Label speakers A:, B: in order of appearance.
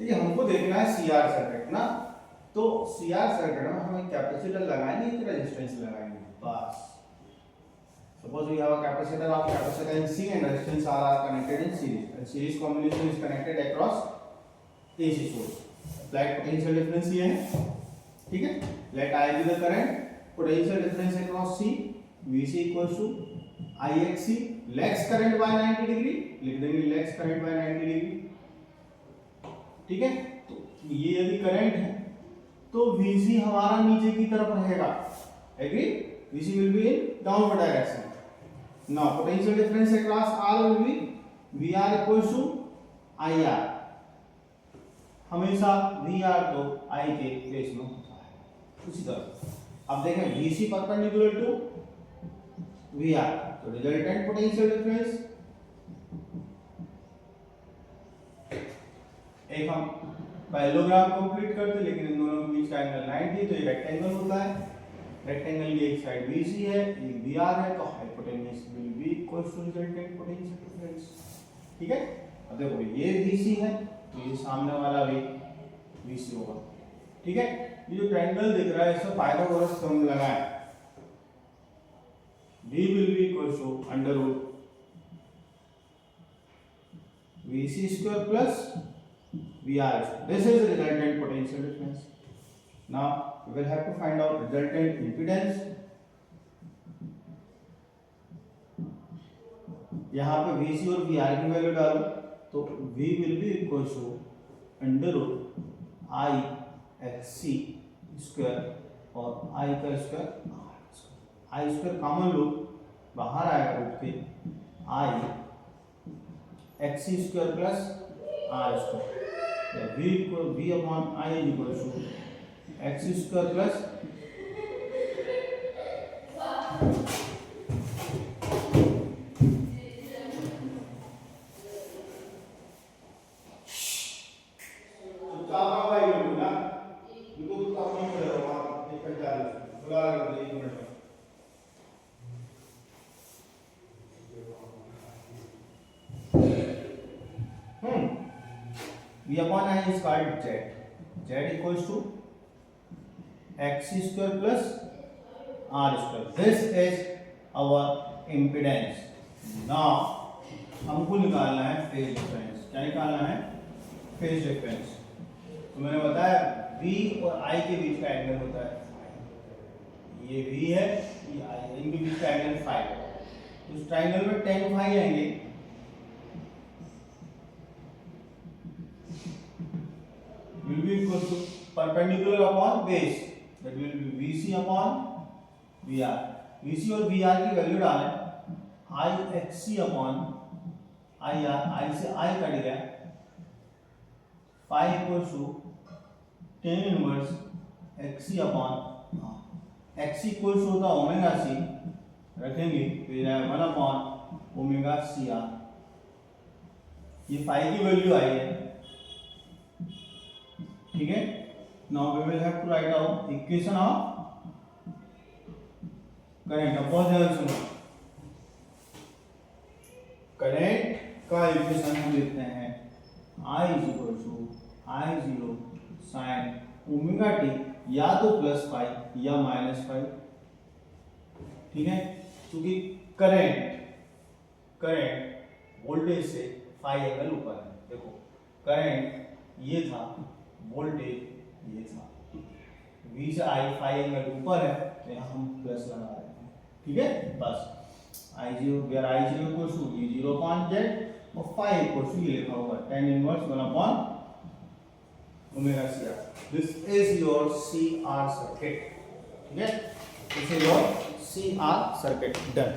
A: ठीक है, हमको देखना है सीआर सर्किट ना, तो सीआर सर्किट में हम कैपेसिटर लगाएंगे कि रेजिस्टेंस लगाएंगे, बस। Suppose we have a capacitor of capacitance C and resistance R are connected in series. And series combination is connected across AC source. Applied potential difference ये है, ठीक है। Let I be the current, potential difference across C, VC equals to IXC, lags current by 90 degree, लिख देंगे lags current by 90 degree, ठीक है। तो ये यदि करंट है तो VC हमारा नीचे की तरफ रहेगा, agree? VC will be in downward direction. Now potential difference across R will be VR equals to IR. हमेशा VR तो I के प्लेस में होता है। उसी तरह अब देखें VC परपेंडिकुलर टू VR, तो रिजल्टेंट पोटेंशियल डिफरेंस, एक हम पैरेललोग्राम कंप्लीट करते, लेकिन इन दोनों के बीच का एंगल 90, तो ये रेक्टेंगल होता है। रेक्टेंगल की एक साइड BC है, एक VR है, तो hypotenuse will be equal to resultant potential difference, ठीक है। अब देखो ये BC है, तो ये सामने वाला भी BC होगा, ठीक है। ये जो ट्रायंगल दिख रहा है इसमें पाइथागोरस थ्योरम लगाएं, D will be equal to under root VC square plus VR square. This is resultant potential difference. Now we will have to find out resultant impedance. यहाँ पे VC और VR की value डालो, तो V will be equal to under root I XC square और I का square I square common लो, बाहर आएगा रूट के I XC square plus R square, V upon I is equal to XC square plus V upon I is called Z. Z equals to XC square plus R square. This is our impedance. Now हमको निकालना है phase difference. क्या निकालना है? Phase difference. तो मैंने बताया V और I के बीच का एंगल होता है, ये V है, ये I है, इनके बीच का एंगल फाई है। तो इस ट्राइंगल में tan फाई आएंगे, will be equal to perpendicular upon base, that will be VC upon VR. VC और VR की वैल्यू डालें, I XC upon IR, I से I कट गया, phi equals to tan inverse XC upon XC equals to होता omega C, रखेंगे फिर 1 upon omega CR। ये phi की वैल्यू आई है, ठीक है। Now we will have to write out equation of current. अब बहुत ध्यान सुनो, करंट का इक्वेशन हम लिखते हैं I is equal to I0 sin omega t, या तो प्लस फाई या माइनस फाई, ठीक है। क्योंकि करंट वोल्टेज से फाई एंगल ऊपर है। देखो करंट ये था, वोल्टेज ये था, V से I फाई एंगल ऊपर है, तो यहाँ हम प्लस लगा रहे हैं, ठीक है। बस I0 where I0 equals to V0 upon Z और फाई इक्वल्स टू ये लिखा हुआ tan inverse 1 upon omega CR। This is your CR circuit, ठीक है। This is your CR circuit done.